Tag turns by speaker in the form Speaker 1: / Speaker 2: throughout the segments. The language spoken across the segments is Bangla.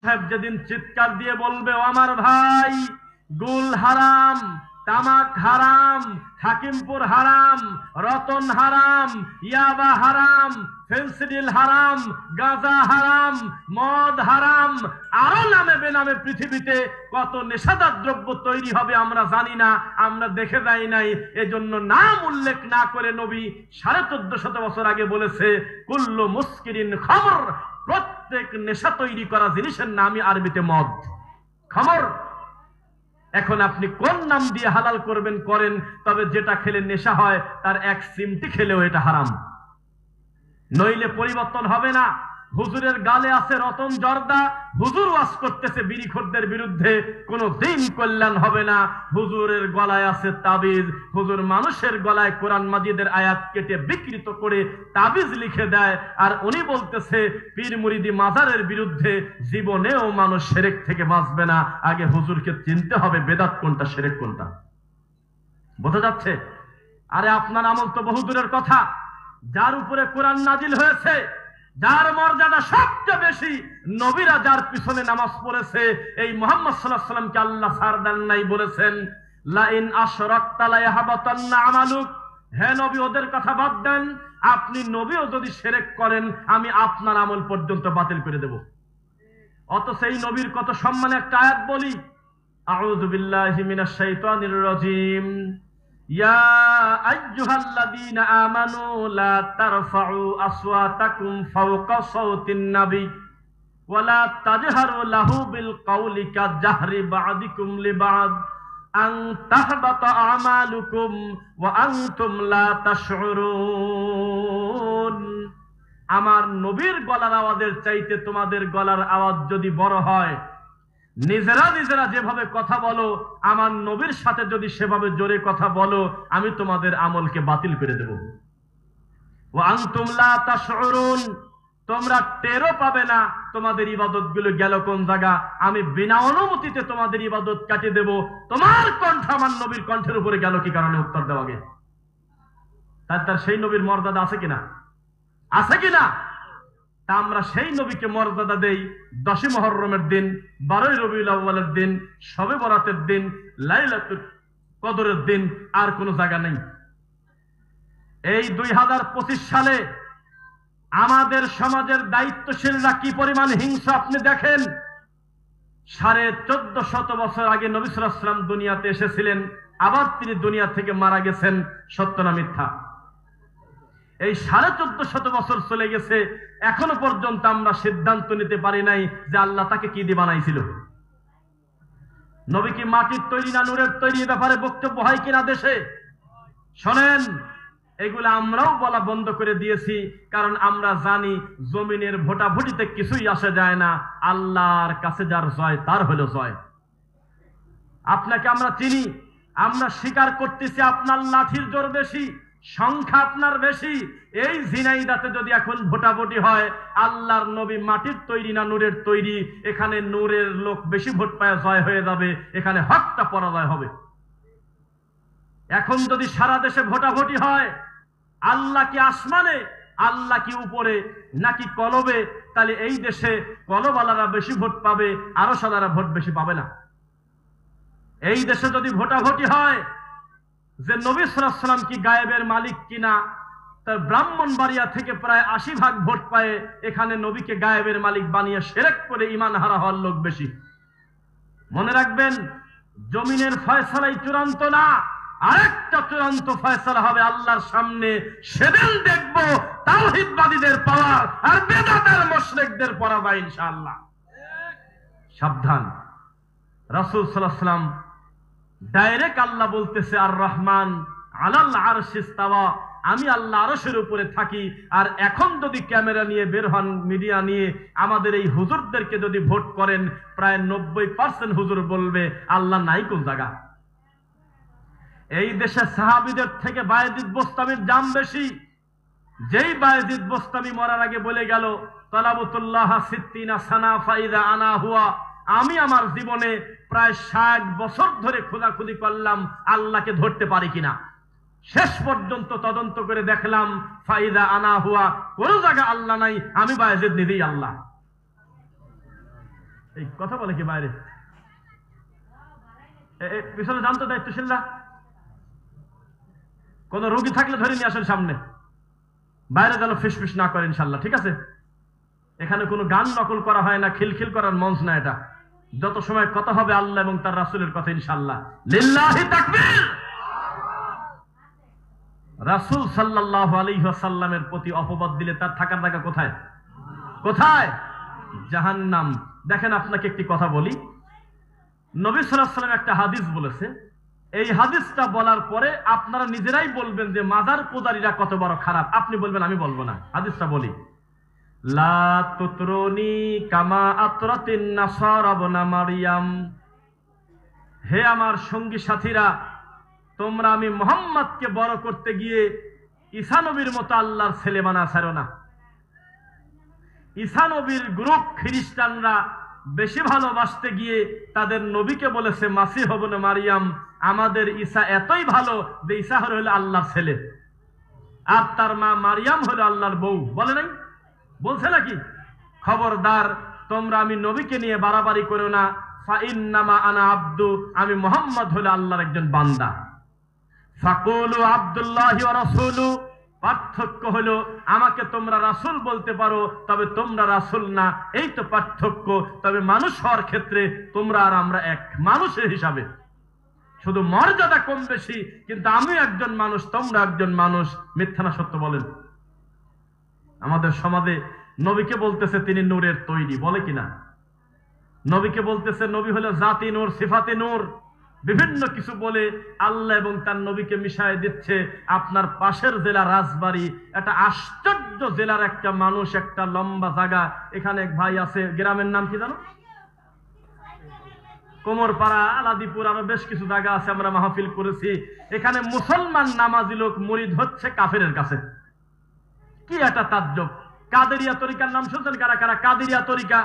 Speaker 1: সাহেব যেদিন চিৎকার দিয়ে বলবে, ও আমার ভাই, গুল হারাম, তামাক হারাম, হাকিমপুর হারাম, রতন হারাম, ইয়াবা হারাম, ফেন্সিডিল হারাম, গাঁজা হারাম, মদ হারাম, আরো নামে বেনামে পৃথিবীতে কত নেশাদার দ্রব্য তৈরি হবে আমরা জানি না, আমরা দেখে যাই নাই। এজন্য নাম উল্লেখ না করে নবী 1450 বছর আগে বলেছে, কুল্লু মুস্কিরিন খামর, প্রত্যেক নেশা তৈরি করা জিনিসের নামই আরবিতে মদ, খামর। এখন আপনি কোন নাম দিয়ে হালাল করবেন করেন, তবে যেটা খেলে নেশা হয় তার এক চিমটি খেলেও এটা হারাম, নইলে পরিবর্তন হবে না। হুজুরের গালে আছে রতন জর্দা, হুজুর ওয়াজ করতেছে বিড়িখোরদের বিরুদ্ধে, কোনো দিন কল্যাণ হবে না। হুজুরের গলায় আছে তাবিজ, হুজুর মানুষের গলায় কোরআন মাজিদের আয়াত কেটে বিকৃত করে তাবিজ লিখে দেয়, আর উনি বলতেছে পীর মুরিদি মাজারের বিরুদ্ধে। জীবনেও মানুষ শিরক থেকে বাঁচবে না। আগে হুজুরকে চিনতে হবে বেদাত কোনটা, শিরক কোনটা। বোঝা যাচ্ছে? আরে আপনার আমল তো বহুদূরের কথা। যার উপরে কোরআন নাজিল হয়েছে, যার মর্যাদা সবচেয়ে বেশি, নবীরা যার পিছনে নামাজ পড়েছে, এই মুহাম্মদ সাল্লাল্লাহু আলাইহি ওয়াসাল্লামকে আল্লাহ ছাড় দেন নাই, বলেছেন লা ইন আশরাকতা লা ইয়াহবাতান্না আমালুক। হে নবী, ওদের কথা বাদ দেন, আপনি নবীও যদি শিরক করেন আমি আপনার আমল পর্যন্ত বাতিল করে দেব। অথচ এই নবীর কত সম্মানে একটা আয়াত বলি, আউযু বিল্লাহি মিনাশ শাইতানির রাজীম, ইয়া আইয়ুহাল্লাযীনা আমানু লা তারফাউ আসওয়াতাকুম ফাওকা সাওতিন নবী ওয়া লা তাজহারু লাহু বিল কাওলি কাজাহরি বা'দিকুম লিবা'দ আন তাহবাতা আমালুকুম ওয়া আনতুম লা তাশউরুন। আমার নবীর গলার আওয়াজের চাইতে তোমাদের গলার আওয়াজ যদি বড় হয়, নিজেরা নিজেরা যেভাবে কথা বলো, আমার নবীর সাথে যদি সেভাবে জোরে কথা বলো, আমি তোমাদের আমলকে বাতিল করে দেব। ওয়া আনতুম লা তাশউরুন, তোমরা টেরও পাবে না তোমাদের ইবাদত গুলো গেল কোন জায়গা। আমি বিনা অনুমতিতে তোমাদের ইবাদত কাটিয়ে দেব। তোমার কণ্ঠ আমার নবীর কণ্ঠের উপরে গেল কি কারণে? উত্তর দেওয়া গে। তার সেই নবীর মর্যাদা আছে কিনা? আছে কিনা? তা আমরা সেই নবীকে মর্যাদা দেই 10ই মুহররমের দিন, 12ই রবিউল আউয়ালের দিন, শবে বরাতের দিন, লাইলাতুল কদরের দিন, আর কোনো জায়গা নেই। এই 2025 সালে আমাদের সমাজের দায়িত্বশীলরা কি পরিমাণ হিংসা আপনি দেখেন। 1450 বছর আগে নবী সাল্লাল্লাহু আলাইহি ওয়াসাল্লাম দুনিয়াতে এসেছিলেন, আবার তিনি দুনিয়া থেকে মারা গেছেন, সত্য না মিথ্যা? এই 1450 বছর চলে গেছে, এখনো পর্যন্ত আমরা সিদ্ধান্ত নিতে পারি নাই যে আল্লাহ তাকে কি দিয়ে বানাইছিল। নবী কি মাটির তৈরি না নূরের তৈরি? ব্যাপারে বক্তব্য হয় কিনা দেশে? শোনেন, এগুলো আমরাও বলা বন্ধ করে দিয়েছি, কারণ আমরা জানি জমিনের ভোটাভুটিতে কিছুই আসে যায় না, আল্লাহর কাছে যার জয় তার হলো জয়। আপনাকে আমরা চিনি, আমরা স্বীকার করতেছি আপনার লাঠির জোর বেশি, সংখ্যা আপনার বেশি। এই ঝিনাইদাতে যদি এখন ভোটাভুটি হয়, আল্লাহর নবী মাটির তৈরি না নূরের তৈরি, এখানে নূরের লোক বেশি ভোট পায় জয় হয়ে যাবে, এখানে হকটা পরাজয় হবে। এখন যদি সারা দেশে ভোটাভুটি হয়, আল্লাহ কি আসমানে, আল্লাহ কি উপরে, নাকি কলবে, তাহলে এই দেশে কলবালারা বেশি ভোট পাবে, আরো সাদারা ভোট বেশি পাবে না। এই দেশে যদি ভোটাভুটি হয় যে নবী সাল্লাল্লাহু আলাইহি ওয়াসাল্লাম কি গায়েবের মালিক কিনা, তার ব্রাহ্মণবাড়িয়া থেকে প্রায় 80% ভোট পায়, এখানে নবীকে গায়েবের মালিক বানিয়ে শিরক করে ঈমান হারা হওয়ার লোক বেশি। মনে রাখবেন, জমিনের ফয়সালাই চূড়ান্ত না, আরেকটা চূড়ান্ত ফয়সালা হবে আল্লাহর সামনে। সেদিন দেখব তাওহীদবাদীদের পাওয়ার আর বেদাতের মুশরিকদের পরাজয় ইনশাআল্লাহ। সাবধান। রাসূল সাল্লাল্লাহু আলাইহি ওয়াসাল্লাম ডাইরেক্ট আল্লাহ বলতেছে, আর রহমান আলাল আরশি ইস্তাওয়া, আমি আল্লাহ আরশের উপরে থাকি। আর এখন যদি ক্যামেরা নিয়ে বের হন, মিডিয়া নিয়ে, আমাদের এই হুজুরদেরকে যদি ভোট করেন, প্রায় 90% হুজুর বলবে আল্লাহ নাই কোন জায়গা। এই দেশে সাহাবীদের থেকে বায়েজিদ বোস্তামির দাম বেশি। যেই বায়েজিদ বোস্তামি মরার আগে বলে গেল, তালাবুতুল্লাহ সিত্তিনা সানা ফাইদা আনা হুয়া, আমি আমার জীবনে প্রায় 60 বছর ধরে খোঁজাখুঁজি করলাম আল্লাহকে ধরতে পারি কিনা। শেষ পর্যন্ত তদন্ত করে দেখলাম ফাইদা আনা হুয়া, কোন জায়গা আল্লাহ নাই, আমি বায়েজিদ নিজেই আল্লাহ। এই কথা বলে কি বাইরে? পিছনে জানতো দায়িত্বশীলরা, কোন রোগী থাকলে ধরে নিয়ে আসেন সামনে, বাইরে যেন ফিসফিস না করে ইনশাল্লাহ, ঠিক আছে? এখানে কোনো গান নকল করা হয় না, খিলখিল করার মঞ্চ না এটা। যত সময় কথা হবে আল্লাহ এবং তার রাসূলের কথা ইনশাআল্লাহ। লিল্লাহি তাকবীর। রাসূল সাল্লাল্লাহু আলাইহি ওয়াসাল্লামের প্রতি অপবাদ দিলে তার থাকার জায়গা কোথায়? কোথায়? জাহান্নাম। দেখেন আপনাকে একটি কথা বলি, নবী সাল্লাল্লাহু আলাইহি ওয়াসাল্লাম একটা হাদিস বলেছে, এই হাদিসটা বলার পরে আপনারা নিজেরাই বলবেন যে মাজার পূজারীরা কত বড় খারাপ। আপনি বলবেন, আমি বলবো না। হাদিসটা বলি, লা তুতরুনি কামা আতরাতিন নাসারা ইবনা মারইয়াম। হে আমার সঙ্গী সাথীরা, তোমরা আমি মুহাম্মদকে বড় করতে গিয়ে ঈসা নবীর মতো আল্লাহর ছেলে বানাছারো না। ঈসা নবীর গ্রুপ খ্রিস্টানরা বেশি ভালোবাসতে গিয়ে তাদের নবীকে বলেছে মাসিহ ইবনে মারইয়াম, আমাদের ঈসা এতই ভালো যে ঈসা হলো আল্লাহর ছেলে, আর তার মা মারইয়াম হলো আল্লাহর বউ। বলে নাই? বলছে নাকি? খবরদার, তোমরা আমি নবীকে নিয়ে বাড়াবাড়ি করো না। ফা ইন্নামা আনা আব্দু, আমি মুহাম্মদ হলো আল্লাহর একজন বান্দা। ফাকুলু আব্দুল্লাহি ওয়া রাসূলু, পার্থক্য হলো আমাকে তোমরা রাসূল বলতে পারো, তবে তোমরা রাসূল না, এই তো পার্থক্য। তবে মানুষ হওয়ার ক্ষেত্রে তোমরা আর আমরা এক, মানুষের হিসাবে শুধু মর্যাদা কম বেশি, কিন্তু আমি একজন মানুষ, তোমরা একজন মানুষ। মিথ্যা না সত্য বলেন? আমাদের সমাজে নবীকে বলতেছে তিনি নূরের তৈরি, বলে কিনা? নবীকে বলতেছে নবী হলো জাতি নূর, সিফাতে নূর, বিভিন্ন কিছু বলে আল্লাহ এবং তার নবীকে মিশায় দিচ্ছে। আপনার পাশের জেলা রাজবাড়ী, একটা আশ্চর্য জেলার একটা মানুষ, একটা লম্বা জায়গা, এখানে এক ভাই আছে, গ্রামের নাম কি জানো? কোমরপাড়া, আলাদিপুর, আরো বেশ কিছু জায়গা আছে, আমরা মাহফিল করেছি। এখানে মুসলমান নামাজি লোক মুরিদ হচ্ছে কাফেরের কাছে। কি একটা তাজ্জব! কাদেরিয়া তরিকার নাম শুনছেন কারা কারা? কাদেরিয়া তরিকা,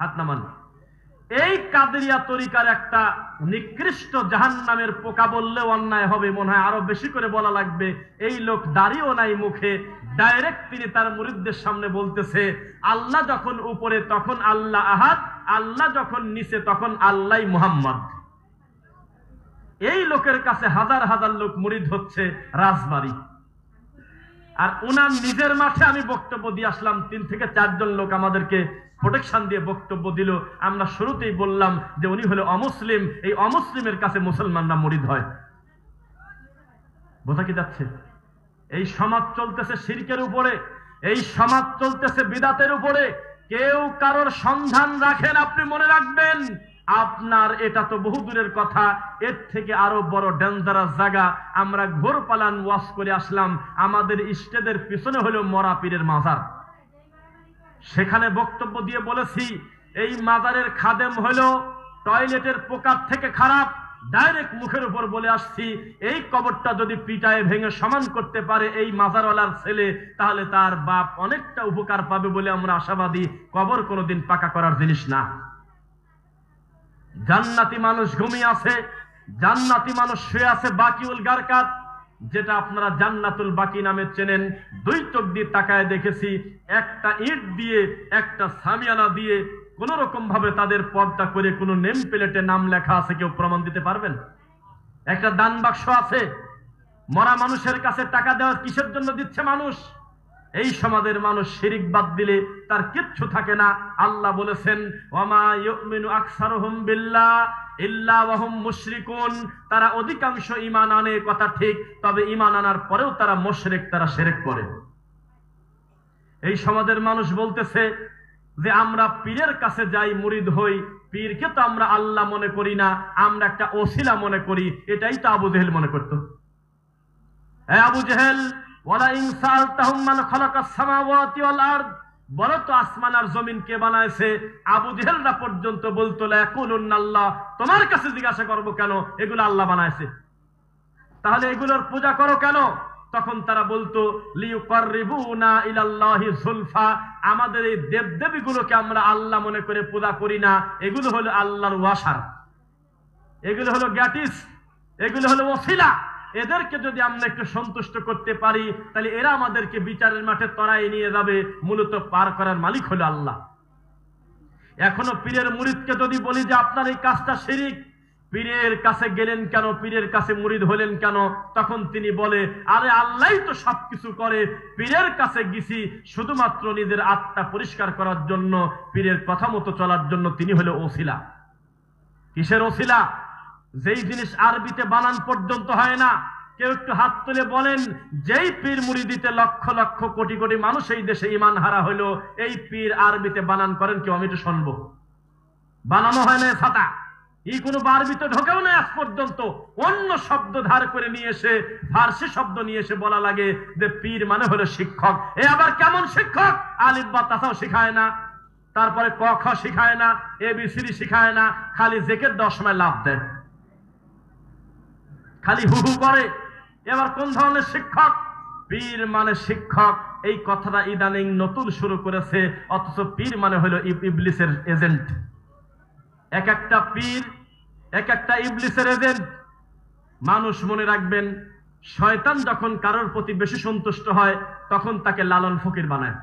Speaker 1: হাত নামান। এই কাদেরিয়া তরিকার একটা নিকৃষ্ট জাহান্নামের পোকা বললেও অন্যায় হবে, মনে হয় আরো বেশি করে বলা লাগবে। এই লোক দাড়িও নাই মুখে, ডাইরেক্ট তিনি তার মুরিদদের সামনে বলতেছে আল্লাহ যখন উপরে তখন আল্লাহ আহাদ, আল্লাহ যখন নিচে তখন আল্লাহ মুহাম্মদ। এই লোকের কাছে হাজার হাজার লোক মুরিদ হচ্ছে রাজবাড়ী। আর উনার নিজের মাঠে আমি বক্তব্য দিয়ে আসলাম, 3 থেকে 4 জন লোক আমাদেরকে প্রোটেকশন দিয়ে বক্তব্য দিল। আমরা শুরুতেই বললাম যে উনি হলো অমুসলিম, এই অমুসলিমের কাছে মুসলমানরা মুরিদ হয়। বোঝা কি যাচ্ছে? এই সমাজ চলতেছে শিরকের উপরে, এই সমাজ চলতেছে বিদাতের উপরে। কেউ কারোর সন্ধান রাখেন, আপনি মনে রাখবেন আপনার এটা তো বহু দূরের কথা, এর থেকে আরো বড় ডেঞ্জারাস জায়গা। আমরা ঘোর পালান ওয়াজ করে আসলাম, আমাদের ইষ্টেদের পিছনে হলো মরা পীরের মাজার। সেখানে বক্তব্য দিয়ে বলেছি এই মাজারের খাদেম হলো টয়লেটের পোকার থেকে খারাপ। ডাইরেক্ট মুখের উপর বলে আসছি, এই কবরটা যদি পিটায় ভেঙে সমান করতে পারে এই মাজারওয়ালার ছেলে, তাহলে তার বাপ অনেকটা উপকার পাবে বলে আমরা আশাবাদী। কবর কোনোদিন পাকা করার জিনিস না। জান্নাতি মানুষ ঘুমিয়ে আছে, জান্নাতি মানুষ শুয়ে আছে বাকিউল গারকাত, যেটা আপনারা জান্নাতুল বাকি নামে চেনেন। 2 চোখ দিয়ে তাকায় দেখেছি, একটা ইট দিয়ে একটা সামিয়ানা দিয়ে কোন রকম ভাবে তাদের পর্দা করে কোন নেম প্লেটে নাম লেখা আছে, কেউ প্রমাণ দিতে পারবেন? একটা দান বাক্স আছে, মরা মানুষের কাছে টাকা দেওয়া কিসের জন্য দিচ্ছে মানুষ? এই সমাজের মানুষ শিরিক বাদ দিলে তার কিচ্ছু থাকে না। আল্লাহ বলেছেন ওয়ামা ইউমিনু আকসারুহুম বিল্লাহ ইল্লা ওয়া হুম মুশরিকুন, তারা অধিকাংশ ঈমান আনে, কথা ঠিক, তবে ঈমান আনার পরেও তারা মুশরিক, তারা শিরক করে। এই সমাজের মানুষ বলতেছে যে আমরা পীরের কাছে যাই, মুরিদ হই, পীরকে তো আমরা আল্লাহ মনে করি না, আমরা একটা ওসিলা মনে করি। এটাই তো আবু জেহেল মনে করত। হ্যাঁ আবু জেহেল, ওয়ালা ইন সালতাহুম মান খালাকাস সামাওয়াতি ওয়াল আরদ, বলো তো আসমান আর জমিন কে বানাইছে? আবু জেহেলরা পর্যন্ত বলতো লা ইয়াকুলুন আল্লাহ, তোমার কাছে জিজ্ঞাসা করব কেন, এগুলো আল্লাহ বানাইছে, তাহলে এগুলোর পূজা করো কেন? তখন তারা বলতো লিয়ুকাররিবুনা ইলাল্লাহি যুলফা, আমাদের এই দেবদেবীগুলোকে আমরা আল্লাহ মনে করে পূজা করি না, এগুলো হলো আল্লাহর ওয়াসার, এগুলো হলো গ্যাটিস, এগুলো হলো ওসিলা। এদেরকে যদি আমরা একটু সন্তুষ্ট করতে পারি, তাহলে এরা আমাদেরকে বিচারের মাঠে তরাই নিয়ে যাবে। মূলত পার করার মালিক হলো আল্লাহ। এখনো পীরের মুরিদকে যদি বলি যে আপনার এই কাজটা শিরিক, পীরের কাছে গেলেন কেন, পীরের কাছে মুরিদ হলেন কেন, তখন তিনি বলে আরে আল্লাহই তো সবকিছু করে, পীরের কাছে গেছি শুধুমাত্র নিজের আত্মা পরিষ্কার করার জন্য, পীরের কথা মতো চলার জন্য। তিনি হলো ওসিলা। কিসের ওসিলা? যেই জিনিস আরবিতে বানান পর্যন্ত হয় না। কেউ একটু হাত তুলে বলেন, যেই পীর মুরিদিতে লক্ষ লক্ষ কোটি কোটি মানুষ এই দেশে ঈমান হারা হলো, এই পীর আরবিতে বানান করেন কেউ? আমি একটু শুনবো। বানানো হয় না ছাতা, এই কোনো আরবিতে ঢোকেও না আজ পর্যন্ত। অন্য শব্দ ধার করে নিয়ে এসে, ফার্সি শব্দ নিয়ে এসে বলা লাগে যে পীর মানে হলো শিক্ষক। এ আবার কেমন শিক্ষক? আলিফ বা তাসাও শিখায় না, তারপরে ক খ শিখায় না, এবিসিডি শিখায় না, খালি জেকের 10 সময় লাভ দেয়, খালি হু হু করে। এবার কোন ধরনের শিক্ষক? পীর মানে শিক্ষক, এই কথাটা ইদানিং নতুন শুরু করেছে, অথচ পীর মানে হলো ইবলিসের এজেন্ট। এক একটা পীর এক একটা ইবলিসের এজেন্ট। মানুষ মনে রাখবেন, শয়তান যখন কারোর প্রতি বেশি সন্তুষ্ট হয় তখন তাকে লালন ফকির বানায়।